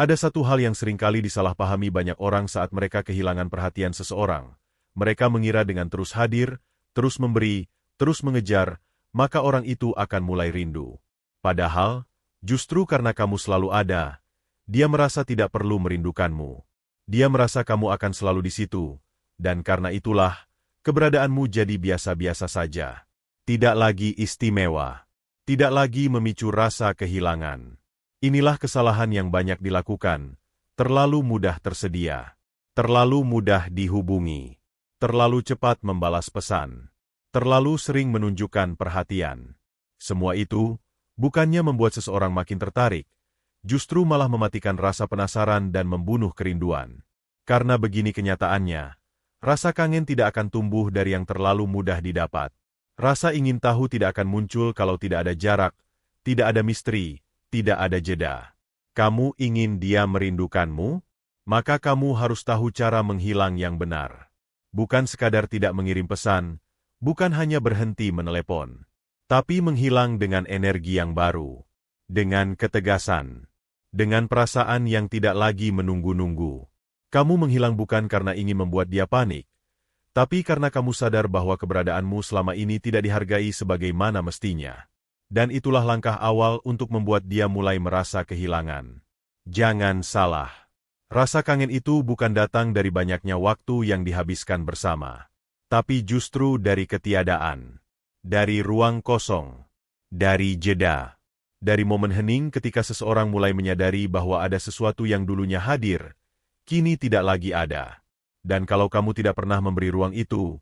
Ada satu hal yang seringkali disalahpahami banyak orang saat mereka kehilangan perhatian seseorang. Mereka mengira dengan terus hadir, terus memberi, terus mengejar, maka orang itu akan mulai rindu. Padahal, justru karena kamu selalu ada, dia merasa tidak perlu merindukanmu. Dia merasa kamu akan selalu di situ, dan karena itulah, keberadaanmu jadi biasa-biasa saja. Tidak lagi istimewa. Tidak lagi memicu rasa kehilangan. Inilah kesalahan yang banyak dilakukan, terlalu mudah tersedia, terlalu mudah dihubungi, terlalu cepat membalas pesan, terlalu sering menunjukkan perhatian. Semua itu, bukannya membuat seseorang makin tertarik, justru malah mematikan rasa penasaran dan membunuh kerinduan. Karena begini kenyataannya, rasa kangen tidak akan tumbuh dari yang terlalu mudah didapat. Rasa ingin tahu tidak akan muncul kalau tidak ada jarak, tidak ada misteri, tidak ada jeda. Kamu ingin dia merindukanmu? Maka kamu harus tahu cara menghilang yang benar. Bukan sekadar tidak mengirim pesan, bukan hanya berhenti menelepon, tapi menghilang dengan energi yang baru, dengan ketegasan, dengan perasaan yang tidak lagi menunggu-nunggu. Kamu menghilang bukan karena ingin membuat dia panik, tapi karena kamu sadar bahwa keberadaanmu selama ini tidak dihargai sebagaimana mestinya. Dan itulah langkah awal untuk membuat dia mulai merasa kehilangan. Jangan salah. Rasa kangen itu bukan datang dari banyaknya waktu yang dihabiskan bersama, tapi justru dari ketiadaan, dari ruang kosong, dari jeda, dari momen hening ketika seseorang mulai menyadari bahwa ada sesuatu yang dulunya hadir, kini tidak lagi ada. Dan kalau kamu tidak pernah memberi ruang itu,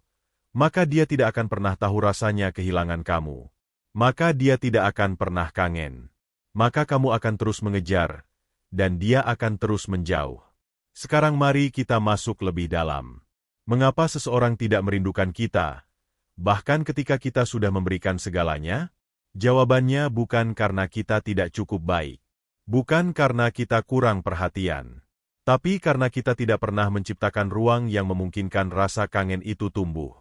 maka dia tidak akan pernah tahu rasanya kehilangan kamu. Maka dia tidak akan pernah kangen. Maka kamu akan terus mengejar, dan dia akan terus menjauh. Sekarang mari kita masuk lebih dalam. Mengapa seseorang tidak merindukan kita? Bahkan ketika kita sudah memberikan segalanya? Jawabannya bukan karena kita tidak cukup baik. Bukan karena kita kurang perhatian. Tapi karena kita tidak pernah menciptakan ruang yang memungkinkan rasa kangen itu tumbuh.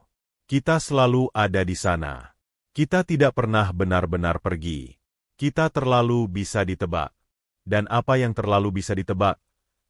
Kita selalu ada di sana. Kita tidak pernah benar-benar pergi. Kita terlalu bisa ditebak. Dan apa yang terlalu bisa ditebak,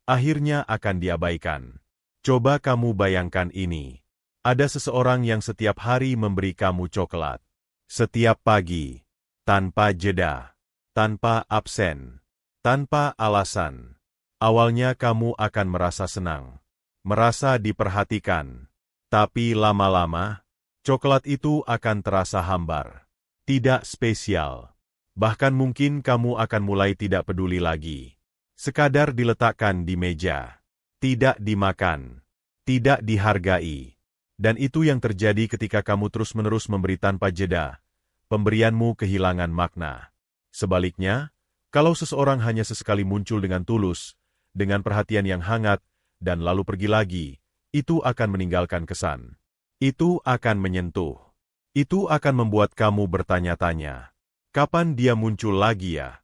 akhirnya akan diabaikan. Coba kamu bayangkan ini. Ada seseorang yang setiap hari memberi kamu coklat. Setiap pagi. Tanpa jeda. Tanpa absen. Tanpa alasan. Awalnya kamu akan merasa senang. Merasa diperhatikan. Tapi lama-lama, coklat itu akan terasa hambar, tidak spesial. Bahkan mungkin kamu akan mulai tidak peduli lagi. Sekadar diletakkan di meja, tidak dimakan, tidak dihargai. Dan itu yang terjadi ketika kamu terus-menerus memberi tanpa jeda. Pemberianmu kehilangan makna. Sebaliknya, kalau seseorang hanya sesekali muncul dengan tulus, dengan perhatian yang hangat, dan lalu pergi lagi, itu akan meninggalkan kesan. Itu akan menyentuh. Itu akan membuat kamu bertanya-tanya, kapan dia muncul lagi ya?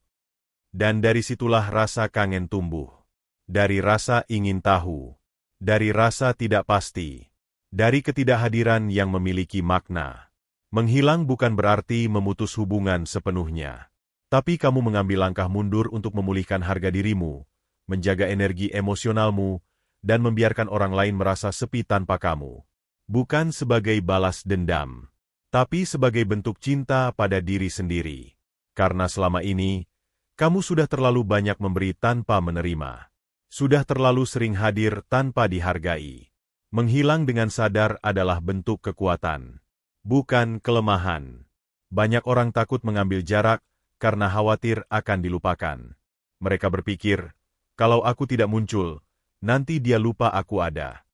Dan dari situlah rasa kangen tumbuh. Dari rasa ingin tahu. Dari rasa tidak pasti. Dari ketidakhadiran yang memiliki makna. Menghilang bukan berarti memutus hubungan sepenuhnya. Tapi kamu mengambil langkah mundur untuk memulihkan harga dirimu, menjaga energi emosionalmu, dan membiarkan orang lain merasa sepi tanpa kamu. Bukan sebagai balas dendam, tapi sebagai bentuk cinta pada diri sendiri. Karena selama ini, kamu sudah terlalu banyak memberi tanpa menerima. Sudah terlalu sering hadir tanpa dihargai. Menghilang dengan sadar adalah bentuk kekuatan, bukan kelemahan. Banyak orang takut mengambil jarak karena khawatir akan dilupakan. Mereka berpikir, kalau aku tidak muncul, nanti dia lupa aku ada.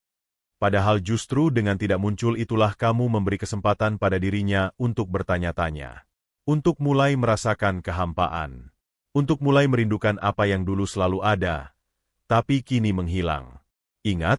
Padahal justru dengan tidak muncul itulah kamu memberi kesempatan pada dirinya untuk bertanya-tanya. Untuk mulai merasakan kehampaan. Untuk mulai merindukan apa yang dulu selalu ada, tapi kini menghilang. Ingat,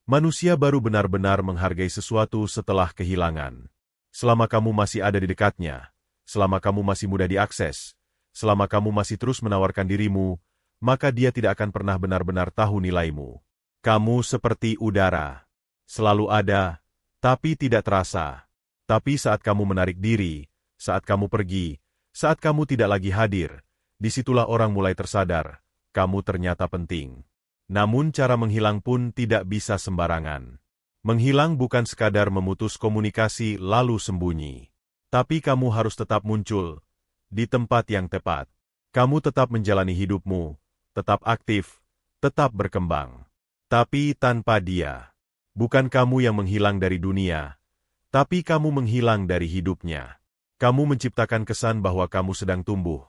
manusia baru benar-benar menghargai sesuatu setelah kehilangan. Selama kamu masih ada di dekatnya, selama kamu masih mudah diakses, selama kamu masih terus menawarkan dirimu, maka dia tidak akan pernah benar-benar tahu nilaimu. Kamu seperti udara. Selalu ada, tapi tidak terasa. Tapi saat kamu menarik diri, saat kamu pergi, saat kamu tidak lagi hadir, disitulah orang mulai tersadar, kamu ternyata penting. Namun cara menghilang pun tidak bisa sembarangan. Menghilang bukan sekadar memutus komunikasi lalu sembunyi. Tapi kamu harus tetap muncul di tempat yang tepat. Kamu tetap menjalani hidupmu, tetap aktif, tetap berkembang. Tapi tanpa dia. Bukan kamu yang menghilang dari dunia, tapi kamu menghilang dari hidupnya. Kamu menciptakan kesan bahwa kamu sedang tumbuh,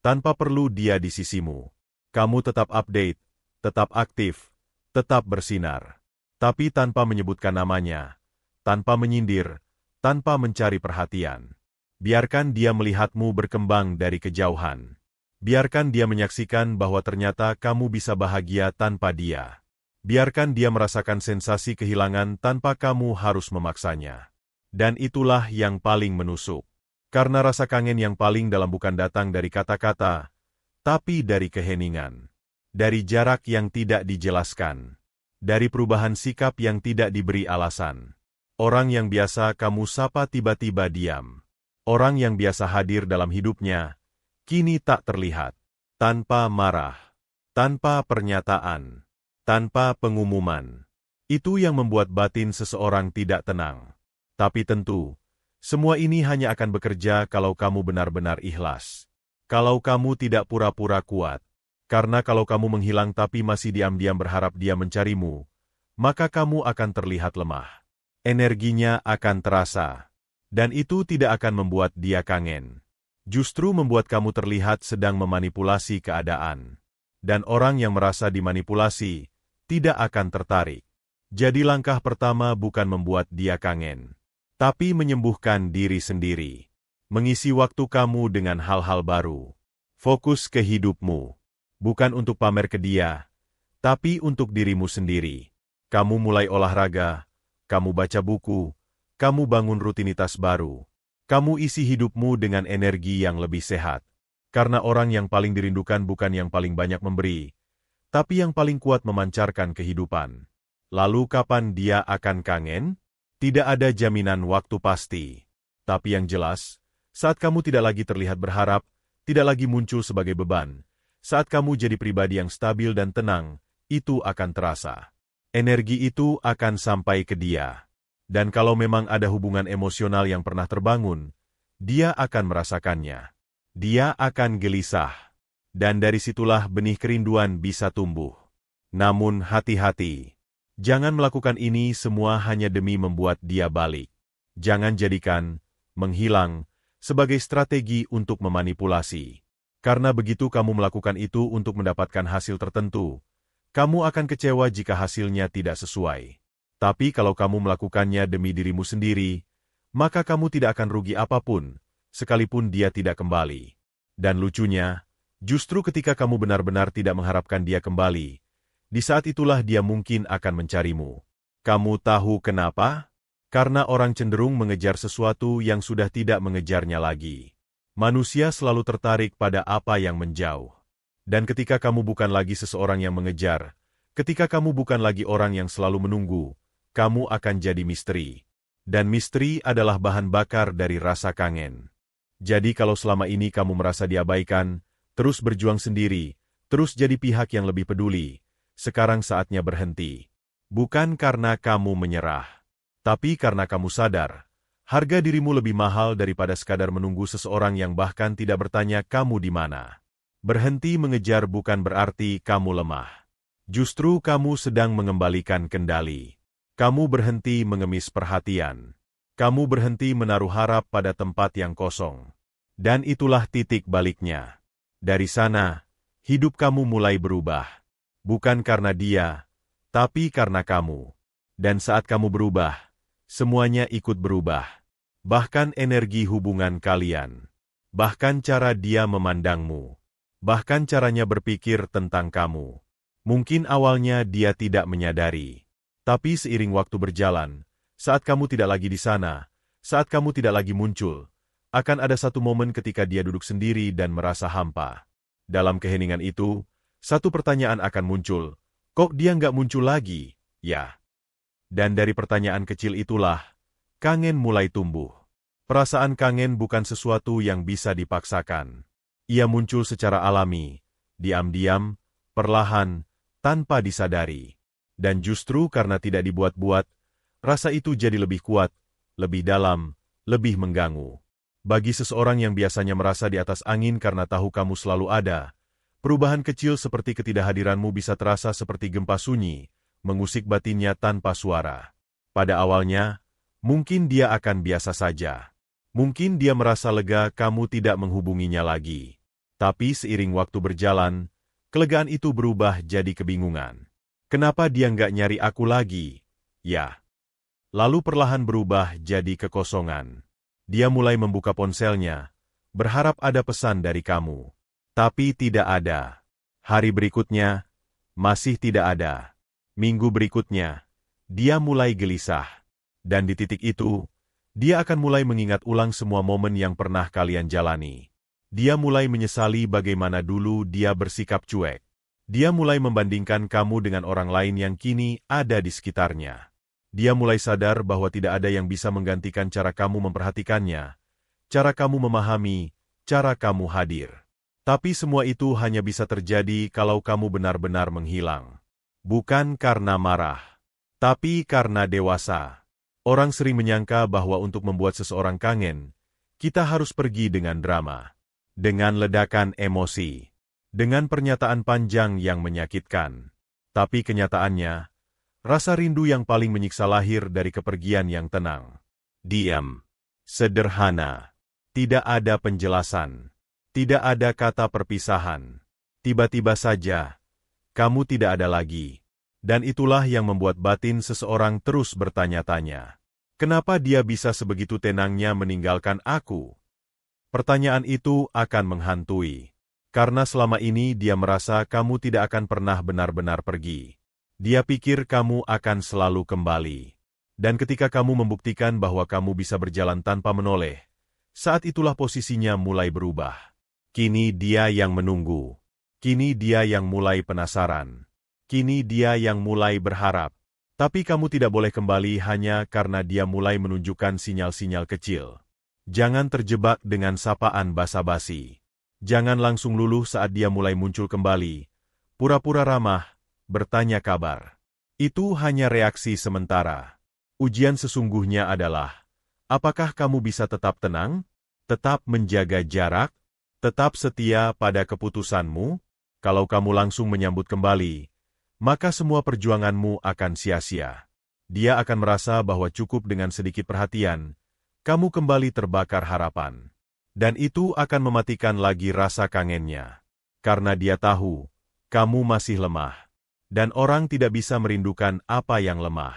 tanpa perlu dia di sisimu. Kamu tetap update, tetap aktif, tetap bersinar. Tapi tanpa menyebutkan namanya, tanpa menyindir, tanpa mencari perhatian. Biarkan dia melihatmu berkembang dari kejauhan. Biarkan dia menyaksikan bahwa ternyata kamu bisa bahagia tanpa dia. Biarkan dia merasakan sensasi kehilangan tanpa kamu harus memaksanya. Dan itulah yang paling menusuk. Karena rasa kangen yang paling dalam bukan datang dari kata-kata, tapi dari keheningan. Dari jarak yang tidak dijelaskan. Dari perubahan sikap yang tidak diberi alasan. Orang yang biasa kamu sapa tiba-tiba diam. Orang yang biasa hadir dalam hidupnya, kini tak terlihat. Tanpa marah. Tanpa pernyataan. Tanpa pengumuman. Itu yang membuat batin seseorang tidak tenang. Tapi tentu, semua ini hanya akan bekerja kalau kamu benar-benar ikhlas. Kalau kamu tidak pura-pura kuat. Karena kalau kamu menghilang tapi masih diam-diam berharap dia mencarimu, maka kamu akan terlihat lemah. Energinya akan terasa. Dan itu tidak akan membuat dia kangen. Justru membuat kamu terlihat sedang memanipulasi keadaan. Dan orang yang merasa dimanipulasi, tidak akan tertarik. Jadi langkah pertama bukan membuat dia kangen, tapi menyembuhkan diri sendiri. Mengisi waktu kamu dengan hal-hal baru. Fokus ke hidupmu. Bukan untuk pamer ke dia, tapi untuk dirimu sendiri. Kamu mulai olahraga, kamu baca buku, kamu bangun rutinitas baru. Kamu isi hidupmu dengan energi yang lebih sehat. Karena orang yang paling dirindukan bukan yang paling banyak memberi, tapi yang paling kuat memancarkan kehidupan. Lalu kapan dia akan kangen? Tidak ada jaminan waktu pasti. Tapi yang jelas, saat kamu tidak lagi terlihat berharap, tidak lagi muncul sebagai beban, saat kamu jadi pribadi yang stabil dan tenang, itu akan terasa. Energi itu akan sampai ke dia. Dan kalau memang ada hubungan emosional yang pernah terbangun, dia akan merasakannya. Dia akan gelisah. Dan dari situlah benih kerinduan bisa tumbuh. Namun hati-hati. Jangan melakukan ini semua hanya demi membuat dia balik. Jangan jadikan menghilang sebagai strategi untuk memanipulasi. Karena begitu kamu melakukan itu untuk mendapatkan hasil tertentu, kamu akan kecewa jika hasilnya tidak sesuai. Tapi kalau kamu melakukannya demi dirimu sendiri, maka kamu tidak akan rugi apapun, sekalipun dia tidak kembali. Dan lucunya, justru ketika kamu benar-benar tidak mengharapkan dia kembali, di saat itulah dia mungkin akan mencarimu. Kamu tahu kenapa? Karena orang cenderung mengejar sesuatu yang sudah tidak mengejarnya lagi. Manusia selalu tertarik pada apa yang menjauh. Dan ketika kamu bukan lagi seseorang yang mengejar, ketika kamu bukan lagi orang yang selalu menunggu, kamu akan jadi misteri. Dan misteri adalah bahan bakar dari rasa kangen. Jadi kalau selama ini kamu merasa diabaikan, terus berjuang sendiri, terus jadi pihak yang lebih peduli, sekarang saatnya berhenti. Bukan karena kamu menyerah, tapi karena kamu sadar, harga dirimu lebih mahal daripada sekadar menunggu seseorang yang bahkan tidak bertanya kamu di mana. Berhenti mengejar bukan berarti kamu lemah. Justru kamu sedang mengembalikan kendali. Kamu berhenti mengemis perhatian. Kamu berhenti menaruh harap pada tempat yang kosong. Dan itulah titik baliknya. Dari sana, hidup kamu mulai berubah. Bukan karena dia, tapi karena kamu. Dan saat kamu berubah, semuanya ikut berubah. Bahkan energi hubungan kalian. Bahkan cara dia memandangmu. Bahkan caranya berpikir tentang kamu. Mungkin awalnya dia tidak menyadari. Tapi seiring waktu berjalan, saat kamu tidak lagi di sana, saat kamu tidak lagi muncul, akan ada satu momen ketika dia duduk sendiri dan merasa hampa. Dalam keheningan itu, satu pertanyaan akan muncul, kok dia nggak muncul lagi, ya? Dan dari pertanyaan kecil itulah, kangen mulai tumbuh. Perasaan kangen bukan sesuatu yang bisa dipaksakan. Ia muncul secara alami, diam-diam, perlahan, tanpa disadari. Dan justru karena tidak dibuat-buat, rasa itu jadi lebih kuat, lebih dalam, lebih mengganggu. Bagi seseorang yang biasanya merasa di atas angin karena tahu kamu selalu ada, perubahan kecil seperti ketidakhadiranmu bisa terasa seperti gempa sunyi, mengusik batinnya tanpa suara. Pada awalnya, mungkin dia akan biasa saja. Mungkin dia merasa lega kamu tidak menghubunginya lagi. Tapi seiring waktu berjalan, kelegaan itu berubah jadi kebingungan. Kenapa dia nggak nyari aku lagi? Ya. Lalu perlahan berubah jadi kekosongan. Dia mulai membuka ponselnya, berharap ada pesan dari kamu. Tapi tidak ada. Hari berikutnya, masih tidak ada. Minggu berikutnya, dia mulai gelisah. Dan di titik itu, dia akan mulai mengingat ulang semua momen yang pernah kalian jalani. Dia mulai menyesali bagaimana dulu dia bersikap cuek. Dia mulai membandingkan kamu dengan orang lain yang kini ada di sekitarnya. Dia mulai sadar bahwa tidak ada yang bisa menggantikan cara kamu memperhatikannya, cara kamu memahami, cara kamu hadir. Tapi semua itu hanya bisa terjadi kalau kamu benar-benar menghilang. Bukan karena marah, tapi karena dewasa. Orang sering menyangka bahwa untuk membuat seseorang kangen, kita harus pergi dengan drama, dengan ledakan emosi, dengan pernyataan panjang yang menyakitkan. Tapi kenyataannya, rasa rindu yang paling menyiksa lahir dari kepergian yang tenang. Diam. Sederhana. Tidak ada penjelasan. Tidak ada kata perpisahan. Tiba-tiba saja, kamu tidak ada lagi. Dan itulah yang membuat batin seseorang terus bertanya-tanya. Kenapa dia bisa sebegitu tenangnya meninggalkan aku? Pertanyaan itu akan menghantui. Karena selama ini dia merasa kamu tidak akan pernah benar-benar pergi. Dia pikir kamu akan selalu kembali. Dan ketika kamu membuktikan bahwa kamu bisa berjalan tanpa menoleh, saat itulah posisinya mulai berubah. Kini dia yang menunggu. Kini dia yang mulai penasaran. Kini dia yang mulai berharap. Tapi kamu tidak boleh kembali hanya karena dia mulai menunjukkan sinyal-sinyal kecil. Jangan terjebak dengan sapaan basa-basi. Jangan langsung luluh saat dia mulai muncul kembali. Pura-pura ramah, bertanya kabar. Itu hanya reaksi sementara. Ujian sesungguhnya adalah, apakah kamu bisa tetap tenang? Tetap menjaga jarak? Tetap setia pada keputusanmu? Kalau kamu langsung menyambut kembali, maka semua perjuanganmu akan sia-sia. Dia akan merasa bahwa cukup dengan sedikit perhatian, kamu kembali terbakar harapan. Dan itu akan mematikan lagi rasa kangennya. Karena dia tahu, kamu masih lemah. Dan orang tidak bisa merindukan apa yang lemah.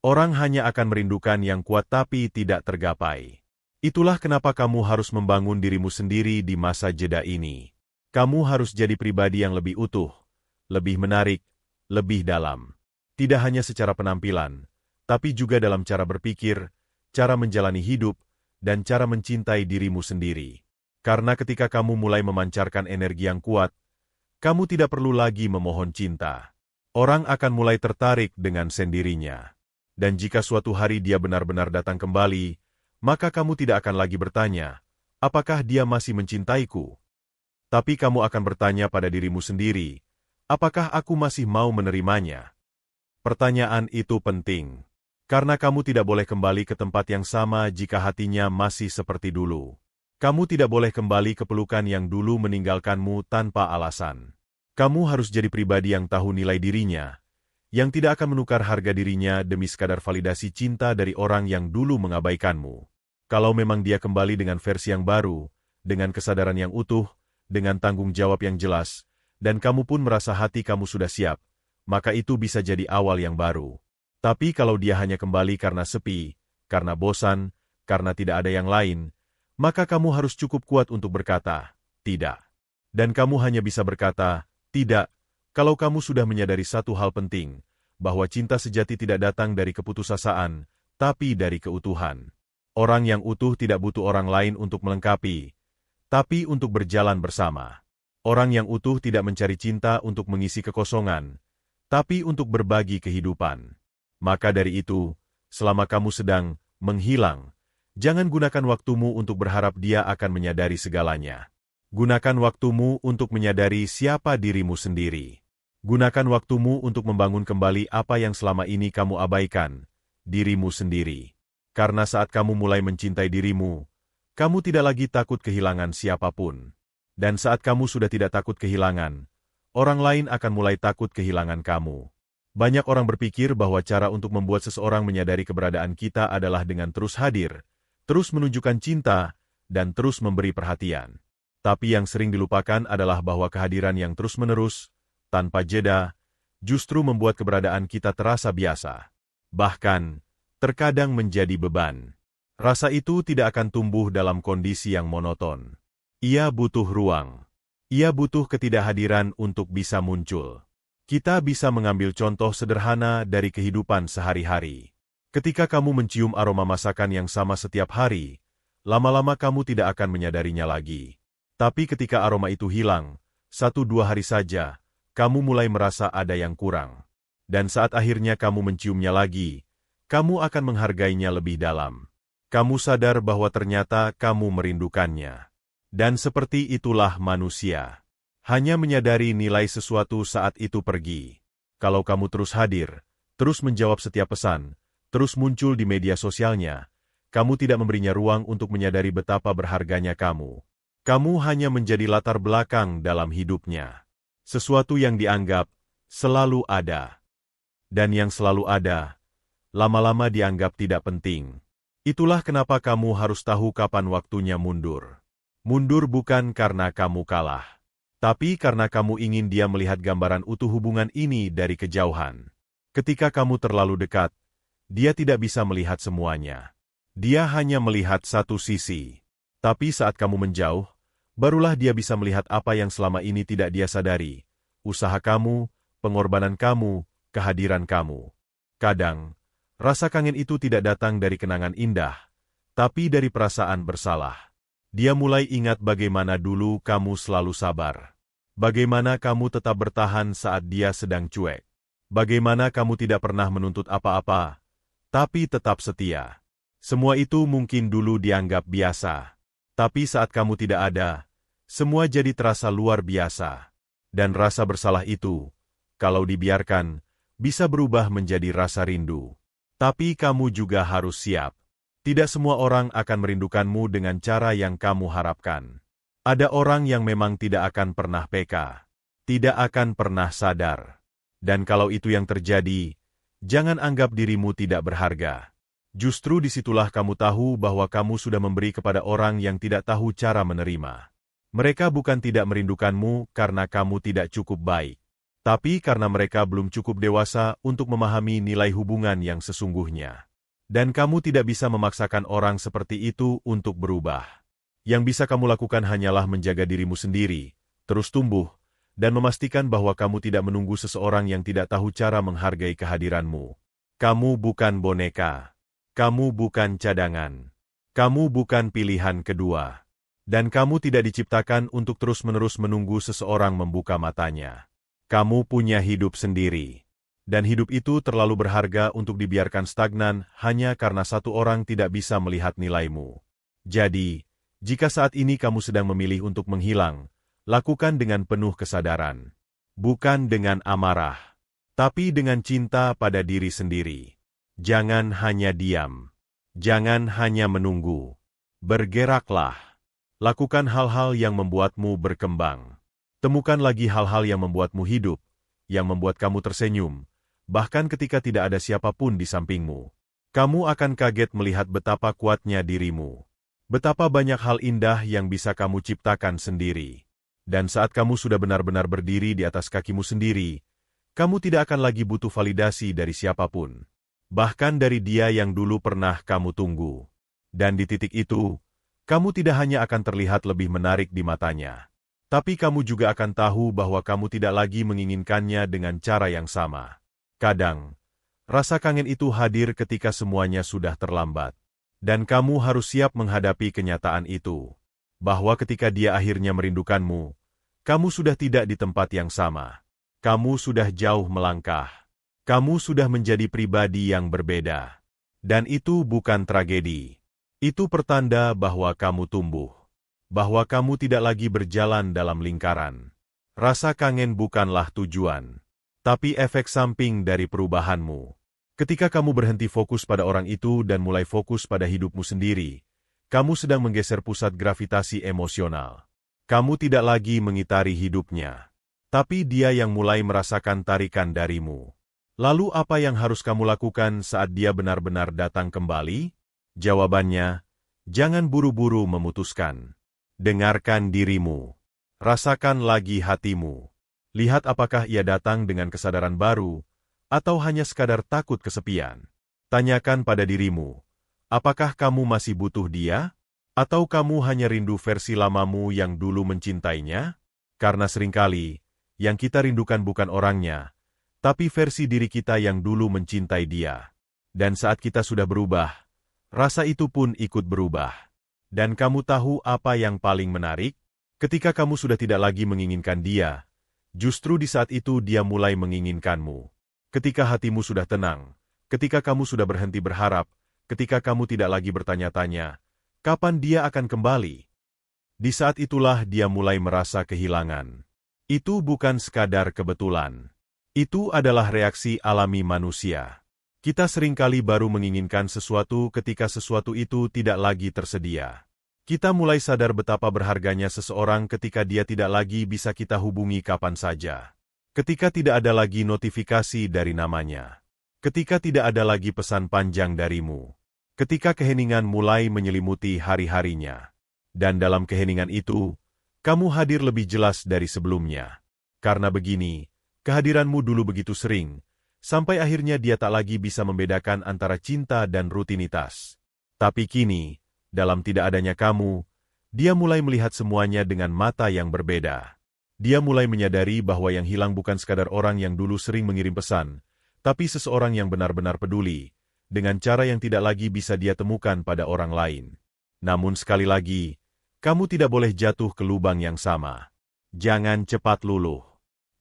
Orang hanya akan merindukan yang kuat tapi tidak tergapai. Itulah kenapa kamu harus membangun dirimu sendiri di masa jeda ini. Kamu harus jadi pribadi yang lebih utuh, lebih menarik, lebih dalam. Tidak hanya secara penampilan, tapi juga dalam cara berpikir, cara menjalani hidup, dan cara mencintai dirimu sendiri. Karena ketika kamu mulai memancarkan energi yang kuat, kamu tidak perlu lagi memohon cinta. Orang akan mulai tertarik dengan sendirinya. Dan jika suatu hari dia benar-benar datang kembali, maka kamu tidak akan lagi bertanya, apakah dia masih mencintaiku? Tapi kamu akan bertanya pada dirimu sendiri, apakah aku masih mau menerimanya? Pertanyaan itu penting, karena kamu tidak boleh kembali ke tempat yang sama jika hatinya masih seperti dulu. Kamu tidak boleh kembali ke pelukan yang dulu meninggalkanmu tanpa alasan. Kamu harus jadi pribadi yang tahu nilai dirinya, yang tidak akan menukar harga dirinya demi sekadar validasi cinta dari orang yang dulu mengabaikanmu. Kalau memang dia kembali dengan versi yang baru, dengan kesadaran yang utuh, dengan tanggung jawab yang jelas, dan kamu pun merasa hati kamu sudah siap, maka itu bisa jadi awal yang baru. Tapi kalau dia hanya kembali karena sepi, karena bosan, karena tidak ada yang lain, maka kamu harus cukup kuat untuk berkata, tidak. Dan kamu hanya bisa berkata, tidak, kalau kamu sudah menyadari satu hal penting, bahwa cinta sejati tidak datang dari keputusasaan, tapi dari keutuhan. Orang yang utuh tidak butuh orang lain untuk melengkapi, tapi untuk berjalan bersama. Orang yang utuh tidak mencari cinta untuk mengisi kekosongan, tapi untuk berbagi kehidupan. Maka dari itu, selama kamu sedang menghilang, jangan gunakan waktumu untuk berharap dia akan menyadari segalanya. Gunakan waktumu untuk menyadari siapa dirimu sendiri. Gunakan waktumu untuk membangun kembali apa yang selama ini kamu abaikan, dirimu sendiri. Karena saat kamu mulai mencintai dirimu, kamu tidak lagi takut kehilangan siapapun. Dan saat kamu sudah tidak takut kehilangan, orang lain akan mulai takut kehilangan kamu. Banyak orang berpikir bahwa cara untuk membuat seseorang menyadari keberadaan kita adalah dengan terus hadir, terus menunjukkan cinta, dan terus memberi perhatian. Tapi yang sering dilupakan adalah bahwa kehadiran yang terus-menerus, tanpa jeda, justru membuat keberadaan kita terasa biasa. Bahkan, terkadang menjadi beban. Rasa itu tidak akan tumbuh dalam kondisi yang monoton. Ia butuh ruang. Ia butuh ketidakhadiran untuk bisa muncul. Kita bisa mengambil contoh sederhana dari kehidupan sehari-hari. Ketika kamu mencium aroma masakan yang sama setiap hari, lama-lama kamu tidak akan menyadarinya lagi. Tapi ketika aroma itu hilang, 1-2 hari saja, kamu mulai merasa ada yang kurang. Dan saat akhirnya kamu menciumnya lagi, kamu akan menghargainya lebih dalam. Kamu sadar bahwa ternyata kamu merindukannya. Dan seperti itulah manusia. Hanya menyadari nilai sesuatu saat itu pergi. Kalau kamu terus hadir, terus menjawab setiap pesan, terus muncul di media sosialnya, kamu tidak memberinya ruang untuk menyadari betapa berharganya kamu. Kamu hanya menjadi latar belakang dalam hidupnya. Sesuatu yang dianggap selalu ada. Dan yang selalu ada, lama-lama dianggap tidak penting. Itulah kenapa kamu harus tahu kapan waktunya mundur. Mundur bukan karena kamu kalah, tapi karena kamu ingin dia melihat gambaran utuh hubungan ini dari kejauhan. Ketika kamu terlalu dekat, dia tidak bisa melihat semuanya. Dia hanya melihat satu sisi. Tapi saat kamu menjauh, barulah dia bisa melihat apa yang selama ini tidak dia sadari. Usaha kamu, pengorbanan kamu, kehadiran kamu. Kadang, rasa kangen itu tidak datang dari kenangan indah, tapi dari perasaan bersalah. Dia mulai ingat bagaimana dulu kamu selalu sabar. Bagaimana kamu tetap bertahan saat dia sedang cuek. Bagaimana kamu tidak pernah menuntut apa-apa, tapi tetap setia. Semua itu mungkin dulu dianggap biasa. Tapi saat kamu tidak ada, semua jadi terasa luar biasa. Dan rasa bersalah itu, kalau dibiarkan, bisa berubah menjadi rasa rindu. Tapi kamu juga harus siap. Tidak semua orang akan merindukanmu dengan cara yang kamu harapkan. Ada orang yang memang tidak akan pernah peka. Tidak akan pernah sadar. Dan kalau itu yang terjadi, jangan anggap dirimu tidak berharga. Justru disitulah kamu tahu bahwa kamu sudah memberi kepada orang yang tidak tahu cara menerima. Mereka bukan tidak merindukanmu karena kamu tidak cukup baik, tapi karena mereka belum cukup dewasa untuk memahami nilai hubungan yang sesungguhnya. Dan kamu tidak bisa memaksakan orang seperti itu untuk berubah. Yang bisa kamu lakukan hanyalah menjaga dirimu sendiri, terus tumbuh, dan memastikan bahwa kamu tidak menunggu seseorang yang tidak tahu cara menghargai kehadiranmu. Kamu bukan boneka. Kamu bukan cadangan. Kamu bukan pilihan kedua. Dan kamu tidak diciptakan untuk terus-menerus menunggu seseorang membuka matanya. Kamu punya hidup sendiri. Dan hidup itu terlalu berharga untuk dibiarkan stagnan hanya karena satu orang tidak bisa melihat nilaimu. Jadi, jika saat ini kamu sedang memilih untuk menghilang, lakukan dengan penuh kesadaran. Bukan dengan amarah, tapi dengan cinta pada diri sendiri. Jangan hanya diam. Jangan hanya menunggu. Bergeraklah. Lakukan hal-hal yang membuatmu berkembang. Temukan lagi hal-hal yang membuatmu hidup, yang membuat kamu tersenyum, bahkan ketika tidak ada siapapun di sampingmu. Kamu akan kaget melihat betapa kuatnya dirimu. Betapa banyak hal indah yang bisa kamu ciptakan sendiri. Dan saat kamu sudah benar-benar berdiri di atas kakimu sendiri, kamu tidak akan lagi butuh validasi dari siapapun. Bahkan dari dia yang dulu pernah kamu tunggu. Dan di titik itu, kamu tidak hanya akan terlihat lebih menarik di matanya, tapi kamu juga akan tahu bahwa kamu tidak lagi menginginkannya dengan cara yang sama. Kadang, rasa kangen itu hadir ketika semuanya sudah terlambat. Dan kamu harus siap menghadapi kenyataan itu. Bahwa ketika dia akhirnya merindukanmu, kamu sudah tidak di tempat yang sama. Kamu sudah jauh melangkah. Kamu sudah menjadi pribadi yang berbeda. Dan itu bukan tragedi. Itu pertanda bahwa kamu tumbuh. Bahwa kamu tidak lagi berjalan dalam lingkaran. Rasa kangen bukanlah tujuan. tapi efek samping dari perubahanmu. Ketika kamu berhenti fokus pada orang itu dan mulai fokus pada hidupmu sendiri, kamu sedang menggeser pusat gravitasi emosional. Kamu tidak lagi mengitari hidupnya, tapi dia yang mulai merasakan tarikan darimu. Lalu apa yang harus kamu lakukan saat dia benar-benar datang kembali? Jawabannya, jangan buru-buru memutuskan. Dengarkan dirimu. Rasakan lagi hatimu. Lihat apakah ia datang dengan kesadaran baru, atau hanya sekadar takut kesepian. Tanyakan pada dirimu, apakah kamu masih butuh dia? Atau kamu hanya rindu versi lamamu yang dulu mencintainya? Karena seringkali, yang kita rindukan bukan orangnya, tapi versi diri kita yang dulu mencintai dia. Dan saat kita sudah berubah, rasa itu pun ikut berubah. Dan kamu tahu apa yang paling menarik? Ketika kamu sudah tidak lagi menginginkan dia, justru di saat itu dia mulai menginginkanmu. Ketika hatimu sudah tenang, ketika kamu sudah berhenti berharap, ketika kamu tidak lagi bertanya-tanya, kapan dia akan kembali? Di saat itulah dia mulai merasa kehilangan. Itu bukan sekadar kebetulan. Itu adalah reaksi alami manusia. Kita seringkali baru menginginkan sesuatu ketika sesuatu itu tidak lagi tersedia. Kita mulai sadar betapa berharganya seseorang ketika dia tidak lagi bisa kita hubungi kapan saja. Ketika tidak ada lagi notifikasi dari namanya. Ketika tidak ada lagi pesan panjang darimu. Ketika keheningan mulai menyelimuti hari-harinya. Dan dalam keheningan itu, kamu hadir lebih jelas dari sebelumnya. Karena begini, kehadiranmu dulu begitu sering, sampai akhirnya dia tak lagi bisa membedakan antara cinta dan rutinitas. Tapi kini, dalam tidak adanya kamu, dia mulai melihat semuanya dengan mata yang berbeda. Dia mulai menyadari bahwa yang hilang bukan sekadar orang yang dulu sering mengirim pesan, tapi seseorang yang benar-benar peduli, dengan cara yang tidak lagi bisa dia temukan pada orang lain. Namun sekali lagi, kamu tidak boleh jatuh ke lubang yang sama. Jangan cepat luluh.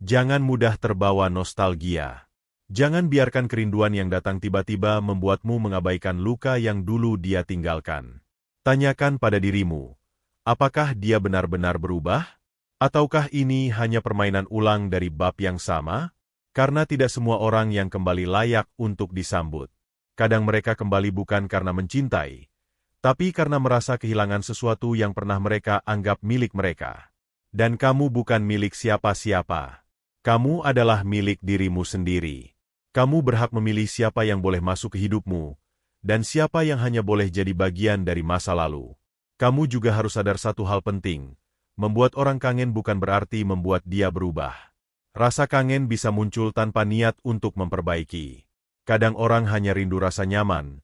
Jangan mudah terbawa nostalgia. Jangan biarkan kerinduan yang datang tiba-tiba membuatmu mengabaikan luka yang dulu dia tinggalkan. Tanyakan pada dirimu, apakah dia benar-benar berubah? Ataukah ini hanya permainan ulang dari bab yang sama? Karena tidak semua orang yang kembali layak untuk disambut. Kadang mereka kembali bukan karena mencintai, tapi karena merasa kehilangan sesuatu yang pernah mereka anggap milik mereka. Dan kamu bukan milik siapa-siapa. Kamu adalah milik dirimu sendiri. Kamu berhak memilih siapa yang boleh masuk ke hidupmu, dan siapa yang hanya boleh jadi bagian dari masa lalu. Kamu juga harus sadar satu hal penting, membuat orang kangen bukan berarti membuat dia berubah. Rasa kangen bisa muncul tanpa niat untuk memperbaiki. Kadang orang hanya rindu rasa nyaman,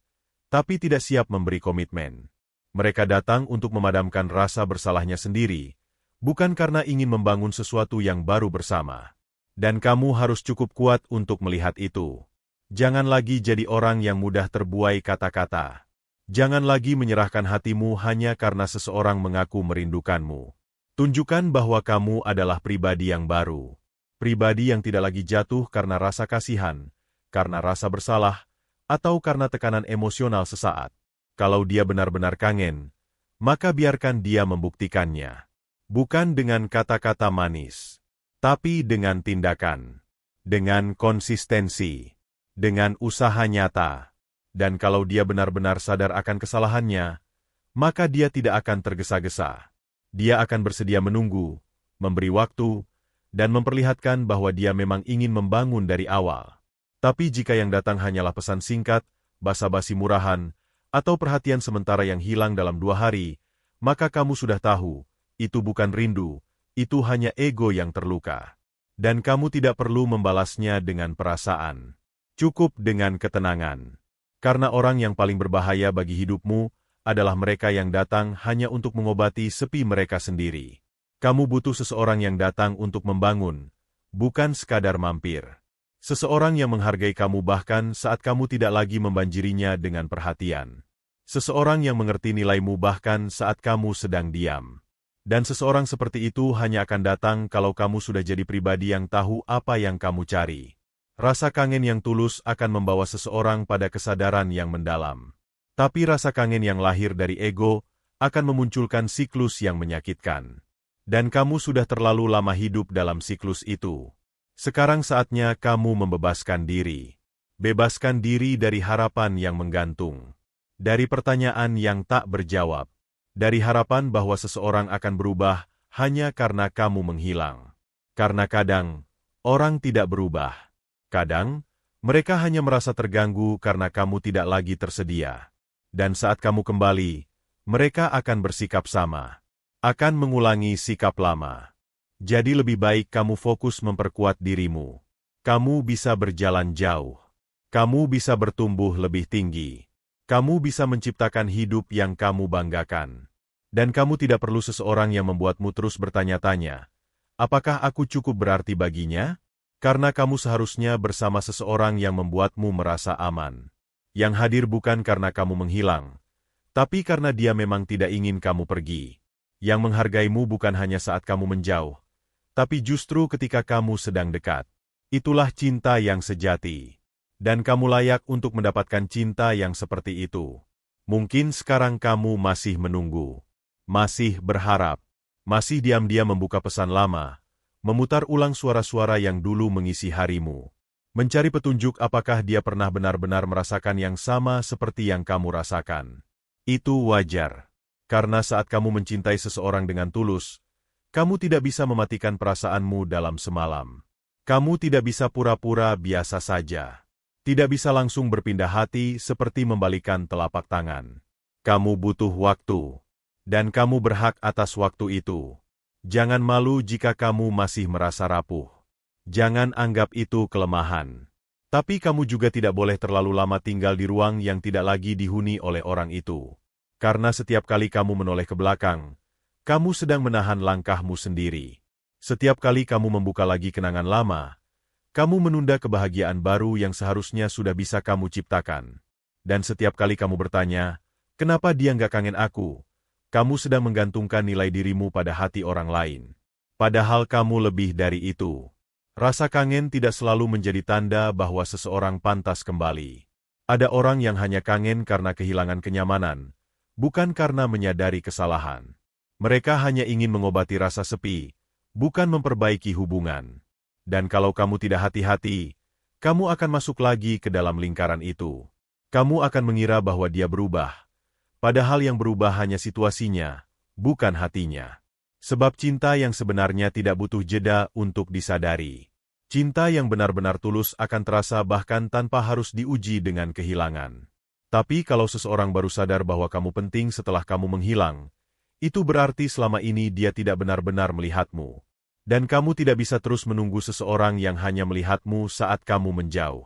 tapi tidak siap memberi komitmen. Mereka datang untuk memadamkan rasa bersalahnya sendiri, bukan karena ingin membangun sesuatu yang baru bersama. Dan kamu harus cukup kuat untuk melihat itu. Jangan lagi jadi orang yang mudah terbuai kata-kata. Jangan lagi menyerahkan hatimu hanya karena seseorang mengaku merindukanmu. Tunjukkan bahwa kamu adalah pribadi yang baru. Pribadi yang tidak lagi jatuh karena rasa kasihan, karena rasa bersalah, atau karena tekanan emosional sesaat. Kalau dia benar-benar kangen, maka biarkan dia membuktikannya. Bukan dengan kata-kata manis, tapi dengan tindakan, dengan konsistensi, dengan usaha nyata. Dan kalau dia benar-benar sadar akan kesalahannya, maka dia tidak akan tergesa-gesa. Dia akan bersedia menunggu, memberi waktu, dan memperlihatkan bahwa dia memang ingin membangun dari awal. Tapi jika yang datang hanyalah pesan singkat, basa-basi murahan, atau perhatian sementara yang hilang dalam 2 hari, maka kamu sudah tahu, itu bukan rindu, itu hanya ego yang terluka. Dan kamu tidak perlu membalasnya dengan perasaan. Cukup dengan ketenangan. Karena orang yang paling berbahaya bagi hidupmu adalah mereka yang datang hanya untuk mengobati sepi mereka sendiri. Kamu butuh seseorang yang datang untuk membangun, bukan sekadar mampir. Seseorang yang menghargai kamu bahkan saat kamu tidak lagi membanjirinya dengan perhatian. Seseorang yang mengerti nilaimu bahkan saat kamu sedang diam. Dan seseorang seperti itu hanya akan datang kalau kamu sudah jadi pribadi yang tahu apa yang kamu cari. Rasa kangen yang tulus akan membawa seseorang pada kesadaran yang mendalam. Tapi rasa kangen yang lahir dari ego akan memunculkan siklus yang menyakitkan. Dan kamu sudah terlalu lama hidup dalam siklus itu. Sekarang saatnya kamu membebaskan diri. Bebaskan diri dari harapan yang menggantung. Dari pertanyaan yang tak berjawab. Dari harapan bahwa seseorang akan berubah hanya karena kamu menghilang. Karena kadang, orang tidak berubah. Kadang, mereka hanya merasa terganggu karena kamu tidak lagi tersedia. Dan saat kamu kembali, mereka akan bersikap sama. Akan mengulangi sikap lama. Jadi lebih baik kamu fokus memperkuat dirimu. Kamu bisa berjalan jauh. Kamu bisa bertumbuh lebih tinggi. Kamu bisa menciptakan hidup yang kamu banggakan. Dan kamu tidak perlu seseorang yang membuatmu terus bertanya-tanya, apakah aku cukup berarti baginya? Karena kamu seharusnya bersama seseorang yang membuatmu merasa aman. Yang hadir bukan karena kamu menghilang, tapi karena dia memang tidak ingin kamu pergi. Yang menghargaimu bukan hanya saat kamu menjauh, tapi justru ketika kamu sedang dekat. Itulah cinta yang sejati. Dan kamu layak untuk mendapatkan cinta yang seperti itu. Mungkin sekarang kamu masih menunggu, masih berharap, masih diam-diam membuka pesan lama, memutar ulang suara-suara yang dulu mengisi harimu. Mencari petunjuk apakah dia pernah benar-benar merasakan yang sama seperti yang kamu rasakan. Itu wajar. Karena saat kamu mencintai seseorang dengan tulus, kamu tidak bisa mematikan perasaanmu dalam semalam. Kamu tidak bisa pura-pura biasa saja. Tidak bisa langsung berpindah hati seperti membalikan telapak tangan. Kamu butuh waktu. Dan kamu berhak atas waktu itu. Jangan malu jika kamu masih merasa rapuh. Jangan anggap itu kelemahan. Tapi kamu juga tidak boleh terlalu lama tinggal di ruang yang tidak lagi dihuni oleh orang itu. Karena setiap kali kamu menoleh ke belakang, kamu sedang menahan langkahmu sendiri. Setiap kali kamu membuka lagi kenangan lama, kamu menunda kebahagiaan baru yang seharusnya sudah bisa kamu ciptakan. Dan setiap kali kamu bertanya, kenapa dia nggak kangen aku? Kamu sedang menggantungkan nilai dirimu pada hati orang lain. Padahal kamu lebih dari itu. Rasa kangen tidak selalu menjadi tanda bahwa seseorang pantas kembali. Ada orang yang hanya kangen karena kehilangan kenyamanan, bukan karena menyadari kesalahan. Mereka hanya ingin mengobati rasa sepi, bukan memperbaiki hubungan. Dan kalau kamu tidak hati-hati, kamu akan masuk lagi ke dalam lingkaran itu. Kamu akan mengira bahwa dia berubah, padahal yang berubah hanya situasinya, bukan hatinya. Sebab cinta yang sebenarnya tidak butuh jeda untuk disadari. Cinta yang benar-benar tulus akan terasa bahkan tanpa harus diuji dengan kehilangan. Tapi kalau seseorang baru sadar bahwa kamu penting setelah kamu menghilang, itu berarti selama ini dia tidak benar-benar melihatmu. Dan kamu tidak bisa terus menunggu seseorang yang hanya melihatmu saat kamu menjauh.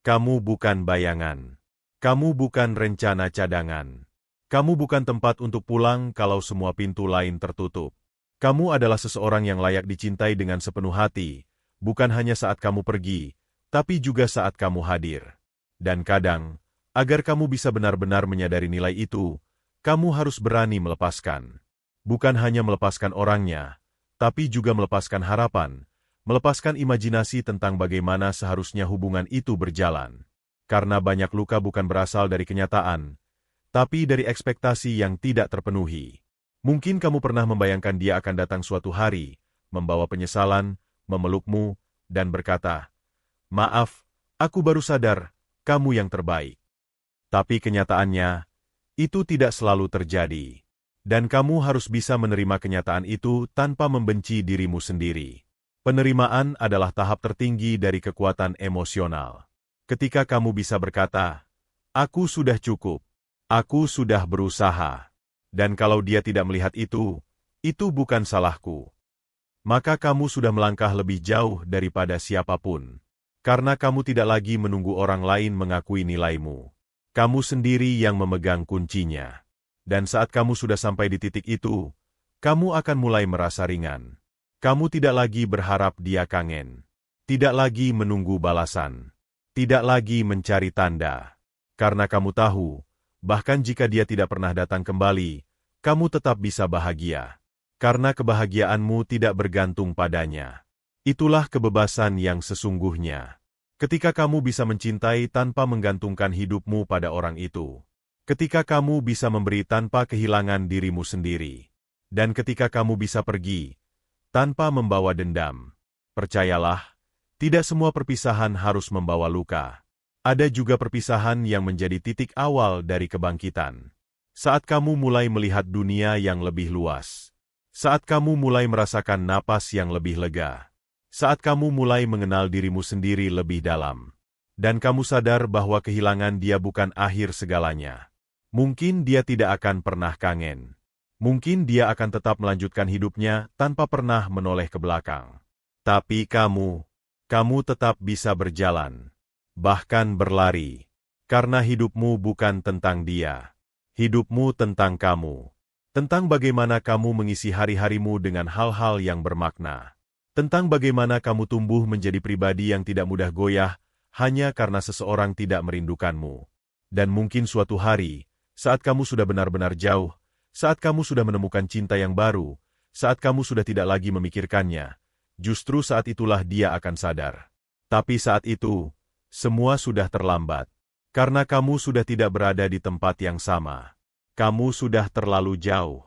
Kamu bukan bayangan. Kamu bukan rencana cadangan. Kamu bukan tempat untuk pulang kalau semua pintu lain tertutup. Kamu adalah seseorang yang layak dicintai dengan sepenuh hati, bukan hanya saat kamu pergi, tapi juga saat kamu hadir. Dan kadang, agar kamu bisa benar-benar menyadari nilai itu, kamu harus berani melepaskan. Bukan hanya melepaskan orangnya, tapi juga melepaskan harapan, melepaskan imajinasi tentang bagaimana seharusnya hubungan itu berjalan. Karena banyak luka bukan berasal dari kenyataan, tapi dari ekspektasi yang tidak terpenuhi. Mungkin kamu pernah membayangkan dia akan datang suatu hari, membawa penyesalan, memelukmu, dan berkata, "Maaf, aku baru sadar, kamu yang terbaik." Tapi kenyataannya, itu tidak selalu terjadi. Dan kamu harus bisa menerima kenyataan itu tanpa membenci dirimu sendiri. Penerimaan adalah tahap tertinggi dari kekuatan emosional. Ketika kamu bisa berkata, "Aku sudah cukup. Aku sudah berusaha." Dan kalau dia tidak melihat itu bukan salahku. Maka kamu sudah melangkah lebih jauh daripada siapapun. Karena kamu tidak lagi menunggu orang lain mengakui nilaimu. Kamu sendiri yang memegang kuncinya. Dan saat kamu sudah sampai di titik itu, kamu akan mulai merasa ringan. Kamu tidak lagi berharap dia kangen. Tidak lagi menunggu balasan. Tidak lagi mencari tanda. Karena kamu tahu, bahkan jika dia tidak pernah datang kembali, kamu tetap bisa bahagia. Karena kebahagiaanmu tidak bergantung padanya. Itulah kebebasan yang sesungguhnya. Ketika kamu bisa mencintai tanpa menggantungkan hidupmu pada orang itu. Ketika kamu bisa memberi tanpa kehilangan dirimu sendiri. Dan ketika kamu bisa pergi, tanpa membawa dendam. Percayalah, Tidak semua perpisahan harus membawa luka. Ada juga perpisahan yang menjadi titik awal dari kebangkitan. Saat kamu mulai melihat dunia yang lebih luas. Saat kamu mulai merasakan napas yang lebih lega. Saat kamu mulai mengenal dirimu sendiri lebih dalam. Dan kamu sadar bahwa kehilangan dia bukan akhir segalanya. Mungkin dia tidak akan pernah kangen. Mungkin dia akan tetap melanjutkan hidupnya tanpa pernah menoleh ke belakang. Tapi kamu tetap bisa berjalan. Bahkan berlari. Karena hidupmu bukan tentang dia. Hidupmu tentang kamu. Tentang bagaimana kamu mengisi hari-harimu dengan hal-hal yang bermakna. Tentang bagaimana kamu tumbuh menjadi pribadi yang tidak mudah goyah hanya karena seseorang tidak merindukanmu. Dan mungkin suatu hari, saat kamu sudah benar-benar jauh, saat kamu sudah menemukan cinta yang baru, saat kamu sudah tidak lagi memikirkannya, justru saat itulah dia akan sadar. Tapi saat itu, semua sudah terlambat. Karena kamu sudah tidak berada di tempat yang sama. Kamu sudah terlalu jauh,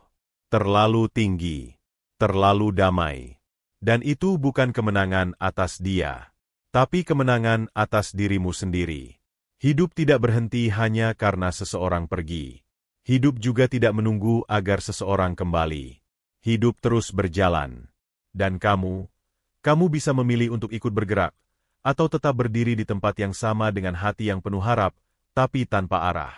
terlalu tinggi, terlalu damai. Dan itu bukan kemenangan atas dia, tapi kemenangan atas dirimu sendiri. Hidup tidak berhenti hanya karena seseorang pergi. Hidup juga tidak menunggu agar seseorang kembali. Hidup terus berjalan. Dan kamu bisa memilih untuk ikut bergerak, atau tetap berdiri di tempat yang sama dengan hati yang penuh harap, tapi tanpa arah.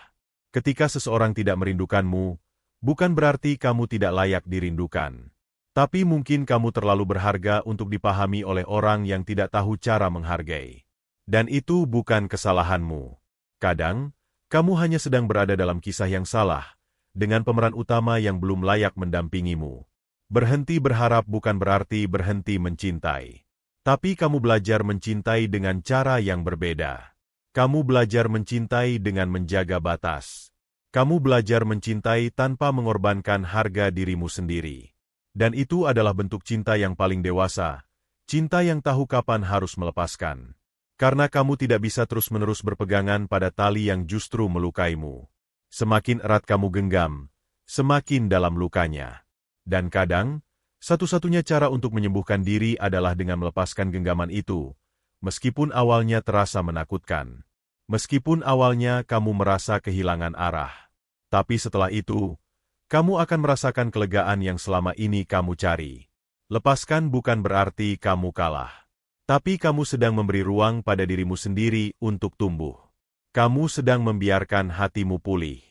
Ketika seseorang tidak merindukanmu, bukan berarti kamu tidak layak dirindukan. Tapi mungkin kamu terlalu berharga untuk dipahami oleh orang yang tidak tahu cara menghargai. Dan itu bukan kesalahanmu. Kadang, kamu hanya sedang berada dalam kisah yang salah, dengan pemeran utama yang belum layak mendampingimu. Berhenti berharap bukan berarti berhenti mencintai. Tapi kamu belajar mencintai dengan cara yang berbeda. Kamu belajar mencintai dengan menjaga batas. Kamu belajar mencintai tanpa mengorbankan harga dirimu sendiri. Dan itu adalah bentuk cinta yang paling dewasa, cinta yang tahu kapan harus melepaskan. Karena kamu tidak bisa terus-menerus berpegangan pada tali yang justru melukaimu. Semakin erat kamu genggam, semakin dalam lukanya. Dan kadang, satu-satunya cara untuk menyembuhkan diri adalah dengan melepaskan genggaman itu, meskipun awalnya terasa menakutkan. Meskipun awalnya kamu merasa kehilangan arah. Tapi setelah itu, kamu akan merasakan kelegaan yang selama ini kamu cari. Lepaskan bukan berarti kamu kalah. Tapi kamu sedang memberi ruang pada dirimu sendiri untuk tumbuh. Kamu sedang membiarkan hatimu pulih.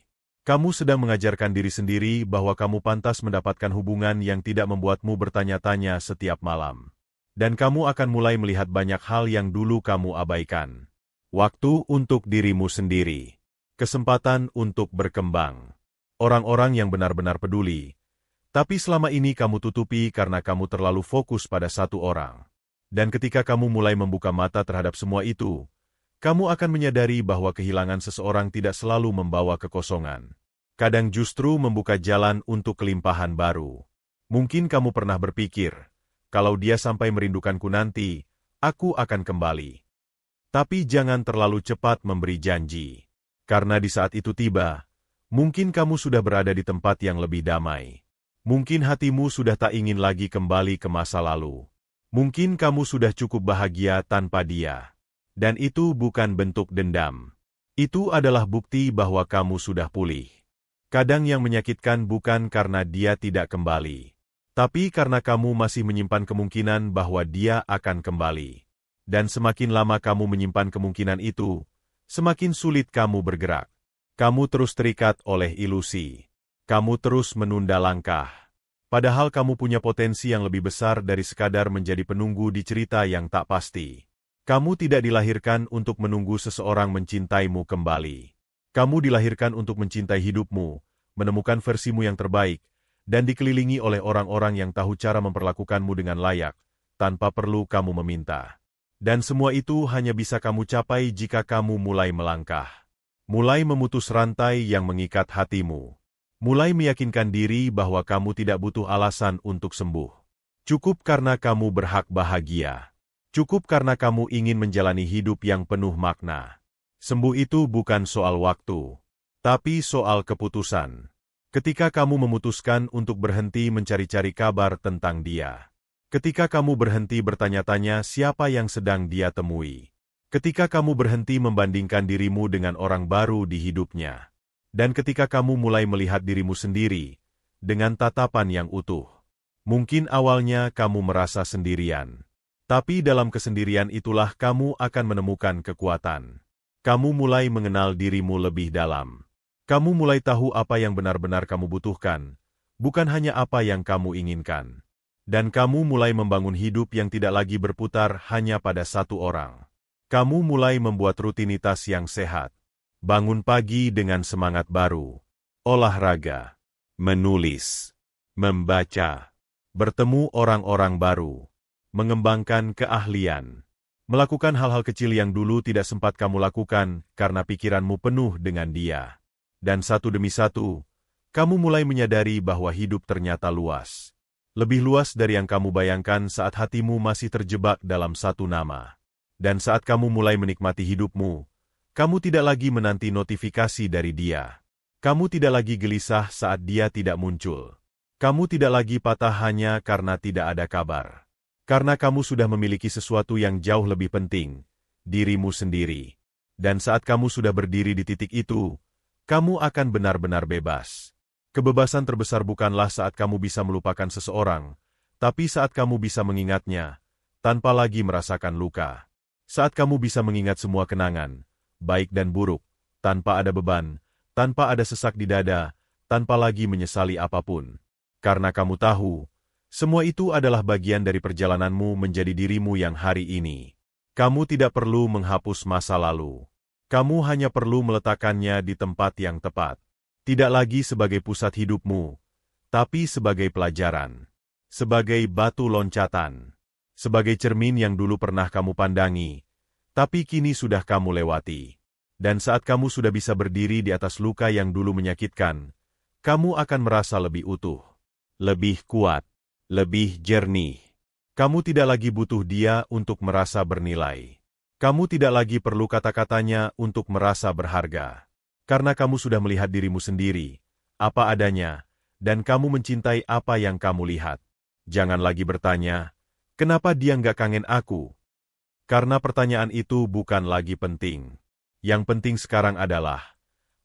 Kamu sedang mengajarkan diri sendiri bahwa kamu pantas mendapatkan hubungan yang tidak membuatmu bertanya-tanya setiap malam. Dan kamu akan mulai melihat banyak hal yang dulu kamu abaikan. Waktu untuk dirimu sendiri. Kesempatan untuk berkembang. Orang-orang yang benar-benar peduli. Tapi selama ini kamu tutupi karena kamu terlalu fokus pada satu orang. Dan ketika kamu mulai membuka mata terhadap semua itu, kamu akan menyadari bahwa kehilangan seseorang tidak selalu membawa kekosongan. Kadang justru membuka jalan untuk kelimpahan baru. Mungkin kamu pernah berpikir, kalau dia sampai merindukanku nanti, aku akan kembali. Tapi jangan terlalu cepat memberi janji. Karena di saat itu tiba, mungkin kamu sudah berada di tempat yang lebih damai. Mungkin hatimu sudah tak ingin lagi kembali ke masa lalu. Mungkin kamu sudah cukup bahagia tanpa dia. Dan itu bukan bentuk dendam. Itu adalah bukti bahwa kamu sudah pulih. Kadang yang menyakitkan bukan karena dia tidak kembali. Tapi karena kamu masih menyimpan kemungkinan bahwa dia akan kembali. Dan semakin lama kamu menyimpan kemungkinan itu, semakin sulit kamu bergerak. Kamu terus terikat oleh ilusi. Kamu terus menunda langkah. Padahal kamu punya potensi yang lebih besar dari sekadar menjadi penunggu di cerita yang tak pasti. Kamu tidak dilahirkan untuk menunggu seseorang mencintaimu kembali. Kamu dilahirkan untuk mencintai hidupmu, menemukan versimu yang terbaik, dan dikelilingi oleh orang-orang yang tahu cara memperlakukanmu dengan layak, tanpa perlu kamu meminta. Dan semua itu hanya bisa kamu capai jika kamu mulai melangkah. Mulai memutus rantai yang mengikat hatimu. Mulai meyakinkan diri bahwa kamu tidak butuh alasan untuk sembuh. Cukup karena kamu berhak bahagia. Cukup karena kamu ingin menjalani hidup yang penuh makna. Sembuh itu bukan soal waktu, tapi soal keputusan. Ketika kamu memutuskan untuk berhenti mencari-cari kabar tentang dia. Ketika kamu berhenti bertanya-tanya siapa yang sedang dia temui. Ketika kamu berhenti membandingkan dirimu dengan orang baru di hidupnya. Dan ketika kamu mulai melihat dirimu sendiri, dengan tatapan yang utuh. Mungkin awalnya kamu merasa sendirian. Tapi dalam kesendirian itulah kamu akan menemukan kekuatan. Kamu mulai mengenal dirimu lebih dalam. Kamu mulai tahu apa yang benar-benar kamu butuhkan, bukan hanya apa yang kamu inginkan. Dan kamu mulai membangun hidup yang tidak lagi berputar hanya pada satu orang. Kamu mulai membuat rutinitas yang sehat. Bangun pagi dengan semangat baru. Olahraga. Menulis. Membaca. Bertemu orang-orang baru. Mengembangkan keahlian. Melakukan hal-hal kecil yang dulu tidak sempat kamu lakukan karena pikiranmu penuh dengan dia. Dan satu demi satu, kamu mulai menyadari bahwa hidup ternyata luas. Lebih luas dari yang kamu bayangkan saat hatimu masih terjebak dalam satu nama. Dan saat kamu mulai menikmati hidupmu, kamu tidak lagi menanti notifikasi dari dia. Kamu tidak lagi gelisah saat dia tidak muncul. Kamu tidak lagi patah hanya karena tidak ada kabar. Karena kamu sudah memiliki sesuatu yang jauh lebih penting, dirimu sendiri. Dan saat kamu sudah berdiri di titik itu, kamu akan benar-benar bebas. Kebebasan terbesar bukanlah saat kamu bisa melupakan seseorang, tapi saat kamu bisa mengingatnya, tanpa lagi merasakan luka. Saat kamu bisa mengingat semua kenangan, baik dan buruk, tanpa ada beban, tanpa ada sesak di dada, tanpa lagi menyesali apapun. Karena kamu tahu, semua itu adalah bagian dari perjalananmu menjadi dirimu yang hari ini. Kamu tidak perlu menghapus masa lalu. Kamu hanya perlu meletakkannya di tempat yang tepat. Tidak lagi sebagai pusat hidupmu, tapi sebagai pelajaran. Sebagai batu loncatan. Sebagai cermin yang dulu pernah kamu pandangi, tapi kini sudah kamu lewati. Dan saat kamu sudah bisa berdiri di atas luka yang dulu menyakitkan, kamu akan merasa lebih utuh, lebih kuat, lebih jernih. Kamu tidak lagi butuh dia untuk merasa bernilai. Kamu tidak lagi perlu kata-katanya untuk merasa berharga. Karena kamu sudah melihat dirimu sendiri, apa adanya, dan kamu mencintai apa yang kamu lihat. Jangan lagi bertanya, kenapa dia nggak kangen aku? Karena pertanyaan itu bukan lagi penting. Yang penting sekarang adalah,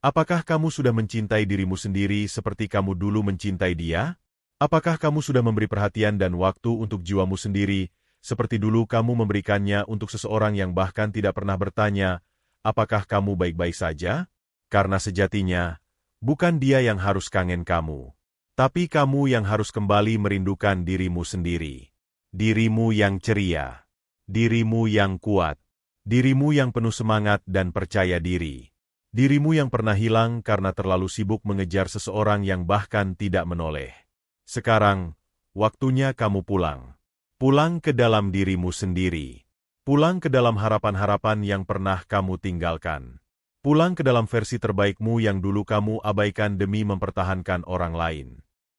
apakah kamu sudah mencintai dirimu sendiri seperti kamu dulu mencintai dia? Apakah kamu sudah memberi perhatian dan waktu untuk jiwamu sendiri, seperti dulu kamu memberikannya untuk seseorang yang bahkan tidak pernah bertanya, apakah kamu baik-baik saja? Karena sejatinya, bukan dia yang harus kangen kamu, tapi kamu yang harus kembali merindukan dirimu sendiri. Dirimu yang ceria, dirimu yang kuat, dirimu yang penuh semangat dan percaya diri. Dirimu yang pernah hilang karena terlalu sibuk mengejar seseorang yang bahkan tidak menoleh. Sekarang, waktunya kamu pulang. Pulang ke dalam dirimu sendiri. Pulang ke dalam harapan-harapan yang pernah kamu tinggalkan. Pulang ke dalam versi terbaikmu yang dulu kamu abaikan demi mempertahankan orang lain.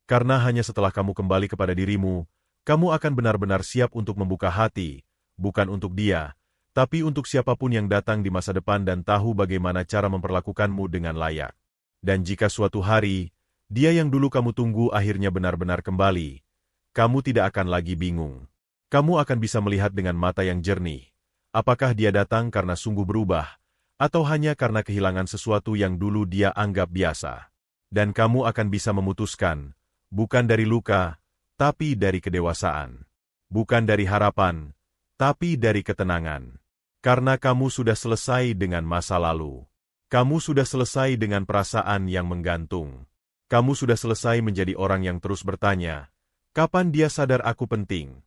Karena hanya setelah kamu kembali kepada dirimu, kamu akan benar-benar siap untuk membuka hati, bukan untuk dia, tapi untuk siapapun yang datang di masa depan dan tahu bagaimana cara memperlakukanmu dengan layak. Dan jika suatu hari, dia yang dulu kamu tunggu akhirnya benar-benar kembali, kamu tidak akan lagi bingung. Kamu akan bisa melihat dengan mata yang jernih, apakah dia datang karena sungguh berubah, atau hanya karena kehilangan sesuatu yang dulu dia anggap biasa. Dan kamu akan bisa memutuskan, bukan dari luka, tapi dari kedewasaan. Bukan dari harapan, tapi dari ketenangan. Karena kamu sudah selesai dengan masa lalu. Kamu sudah selesai dengan perasaan yang menggantung. Kamu sudah selesai menjadi orang yang terus bertanya, kapan dia sadar aku penting?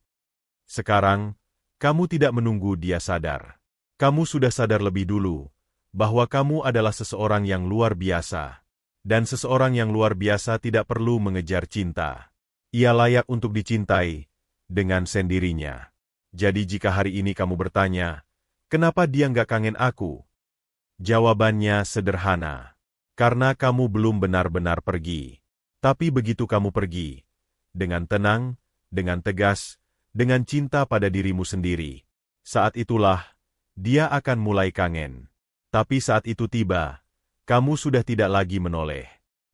Sekarang, kamu tidak menunggu dia sadar. Kamu sudah sadar lebih dulu, bahwa kamu adalah seseorang yang luar biasa. Dan seseorang yang luar biasa tidak perlu mengejar cinta. Ia layak untuk dicintai, dengan sendirinya. Jadi jika hari ini kamu bertanya, kenapa dia nggak kangen aku? Jawabannya sederhana. Karena kamu belum benar-benar pergi. Tapi begitu kamu pergi, dengan tenang, dengan tegas, dengan cinta pada dirimu sendiri, saat itulah, dia akan mulai kangen. Tapi saat itu tiba, kamu sudah tidak lagi menoleh.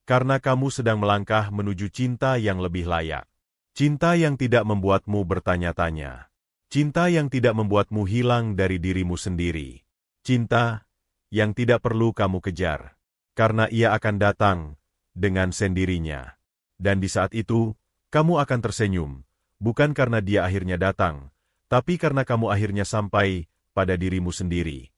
Karena kamu sedang melangkah menuju cinta yang lebih layak. Cinta yang tidak membuatmu bertanya-tanya. Cinta yang tidak membuatmu hilang dari dirimu sendiri. Cinta yang tidak perlu kamu kejar. Karena ia akan datang dengan sendirinya. Dan di saat itu, kamu akan tersenyum. Bukan karena dia akhirnya datang, tapi karena kamu akhirnya sampai pada dirimu sendiri.